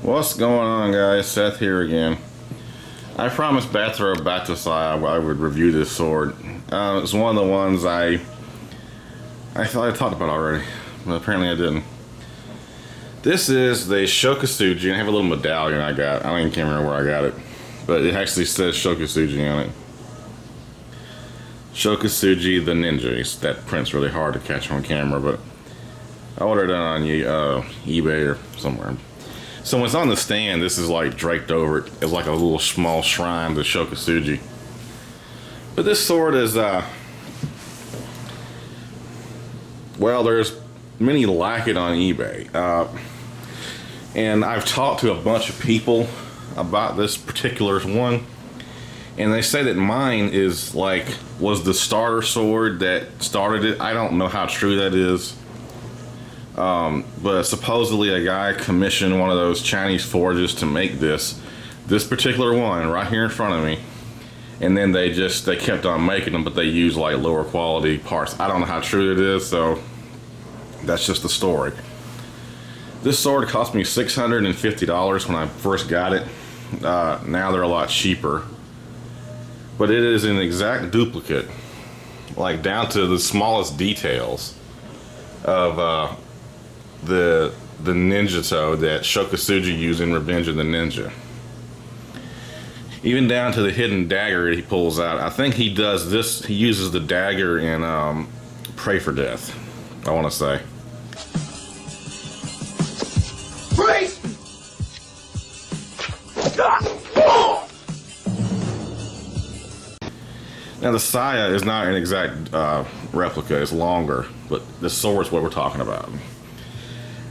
What's going on, guys? Seth here again. I promised Bato I would review this sword. It's one of the ones I thought I talked about already, but apparently I didn't. This is the Sho Kosugi. I have a little medallion I got. I don't even can't remember where I got it, but it actually says Sho Kosugi on it. Sho Kosugi the Ninja. That print's really hard to catch on camera, but I ordered it on eBay or somewhere. So when it's on the stand, this is like draped over it. It's like a little small shrine to Sho Kosugi. But this sword is, well, there's many like it on eBay. And I've talked to a bunch of people about this particular one. And they say that mine is was the starter sword that started it. I don't know how true that is. But supposedly a guy commissioned one of those Chinese forges to make this particular one right here in front of me, and then they kept on making them, but they used like lower quality parts. I don't know how true it is, so that's just the story. This sword cost me $650 when I first got it. Now they're a lot cheaper, but it is an exact duplicate, like down to the smallest details of the Ninja-To that Sho Kosugi used in Revenge of the Ninja. Even down to the hidden dagger he pulls out. I think he does this. He uses the dagger in Pray for Death, I want to say. Freeze! Now the saya is not an exact replica. It's longer, but the sword is what we're talking about.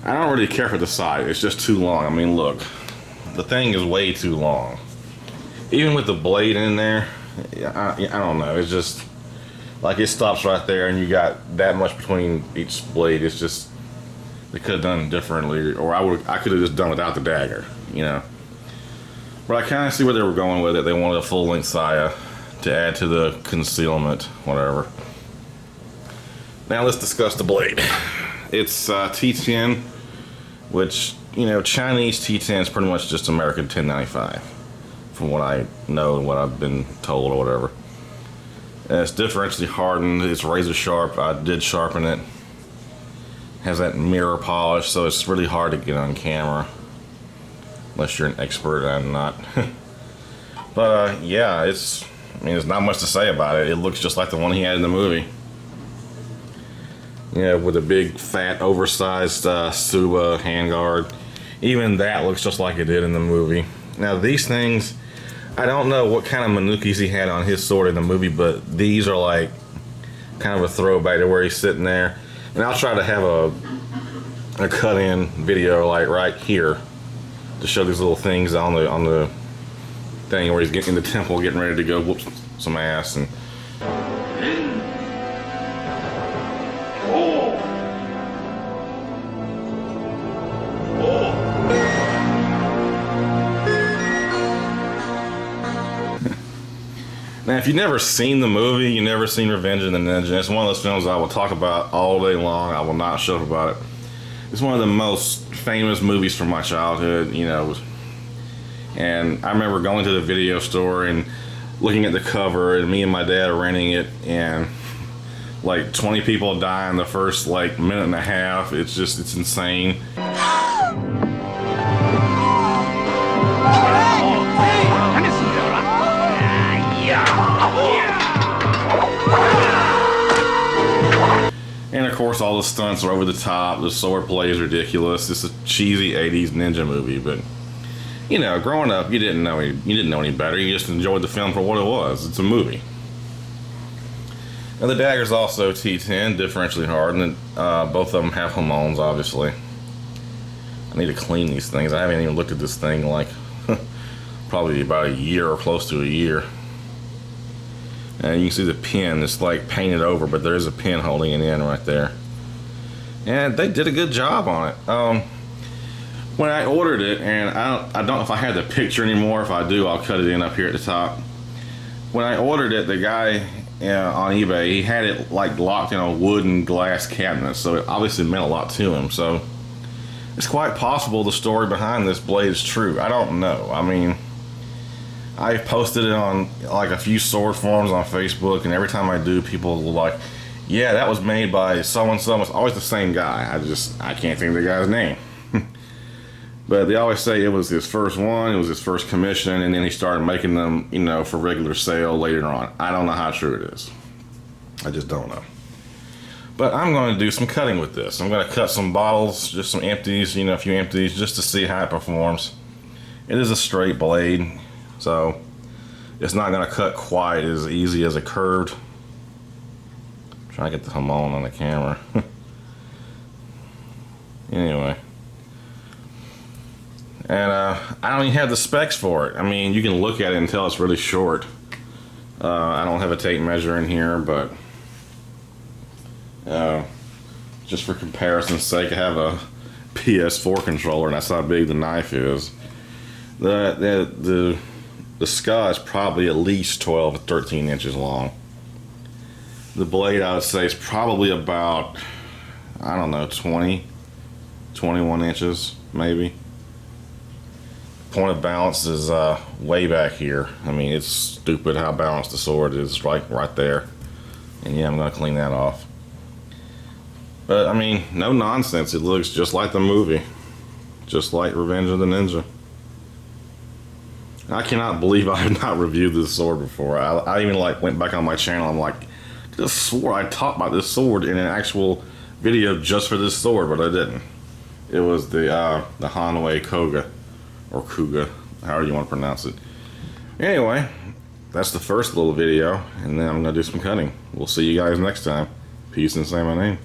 I don't really care for the side. It's just too long. I mean, look, the thing is way too long. Even with the blade in there, I don't know. It's just like it stops right there, and you got that much between each blade. It's just they could have done it differently, or I could have just done without the dagger, you know. But I kind of see where they were going with it. They wanted a full-length saya to add to the concealment, whatever. Now let's discuss the blade. It's T10. Which, you know, Chinese T10 is pretty much just American 1095, from what I know and what I've been told or whatever. And it's differentially hardened. It's razor sharp. I did sharpen it. Has that mirror polish, so it's really hard to get on camera, unless you're an expert. I'm not. But yeah, there's not much to say about it. It looks just like the one he had in the movie. Yeah, with a big, fat, oversized Suba handguard. Even that looks just like it did in the movie. Now, these things, I don't know what kind of manukis he had on his sword in the movie, but these are like kind of a throwback to where he's sitting there. And I'll try to have a cut-in video like right here to show these little things on the thing where he's getting in the temple, getting ready to go whoop some ass. And now, if you've never seen the movie, you've never seen Revenge of the Ninja, it's one of those films I will talk about all day long. I will not shut up about it. It's one of the most famous movies from my childhood, you know. And I remember going to the video store and looking at the cover, and me and my dad renting it, and like 20 people die in the first like minute and a half. It's insane. And of course, all the stunts are over the top. The sword play is ridiculous. It's a cheesy '80s ninja movie, but you know, growing up, you didn't know any better. You just enjoyed the film for what it was. It's a movie. Now the dagger's also T10, differentially hardened. Both of them have hamons, obviously. I need to clean these things. I haven't even looked at this thing like probably about a year or close to a year. And you can see the pin, it's like painted over, but there is a pin holding it in right there. And they did a good job on it. When I ordered it, and I don't know if I had the picture anymore. If I do, I'll cut it in up here at the top. When I ordered it, the guy on eBay, he had it like locked in a wooden glass cabinet, so it obviously meant a lot to him. So it's quite possible the story behind this blade is true. I don't know. I mean, I posted it on like a few sword forums on Facebook, and every time I do, people will like, yeah, that was made by so-and-so. It's always the same guy. I can't think of the guy's name. But they always say it was his first one, it was his first commission, and then he started making them, you know, for regular sale later on. I don't know how true it is. I just don't know. But I'm going to do some cutting with this. I'm going to cut some bottles, just some empties, you know, a few empties, just to see how it performs. It is a straight blade, so it's not going to cut quite as easy as a curved. I'm trying to get the Hamon on the camera. Anyway. And I don't even have the specs for it. I mean, you can look at it and tell it's really short. I don't have a tape measure in here, but just for comparison's sake, I have a PS4 controller, and that's how big the knife is. The scut is probably at least 12 to 13 inches long. The blade, I would say, is probably about, I don't know, 20, 21 inches, maybe. Point of balance is way back here. I mean, it's stupid how balanced the sword is, right there. And yeah, I'm gonna clean that off. But I mean, no nonsense. It looks just like the movie, just like Revenge of the Ninja. I cannot believe I have not reviewed this sword before. I even like went back on my channel. I'm like, I could have swore I talked about this sword in an actual video just for this sword, but I didn't. It was the Hanwei Koga. Or Kuga, however you want to pronounce it. Anyway, that's the first little video, and then I'm going to do some cutting. We'll see you guys next time. Peace and say my name.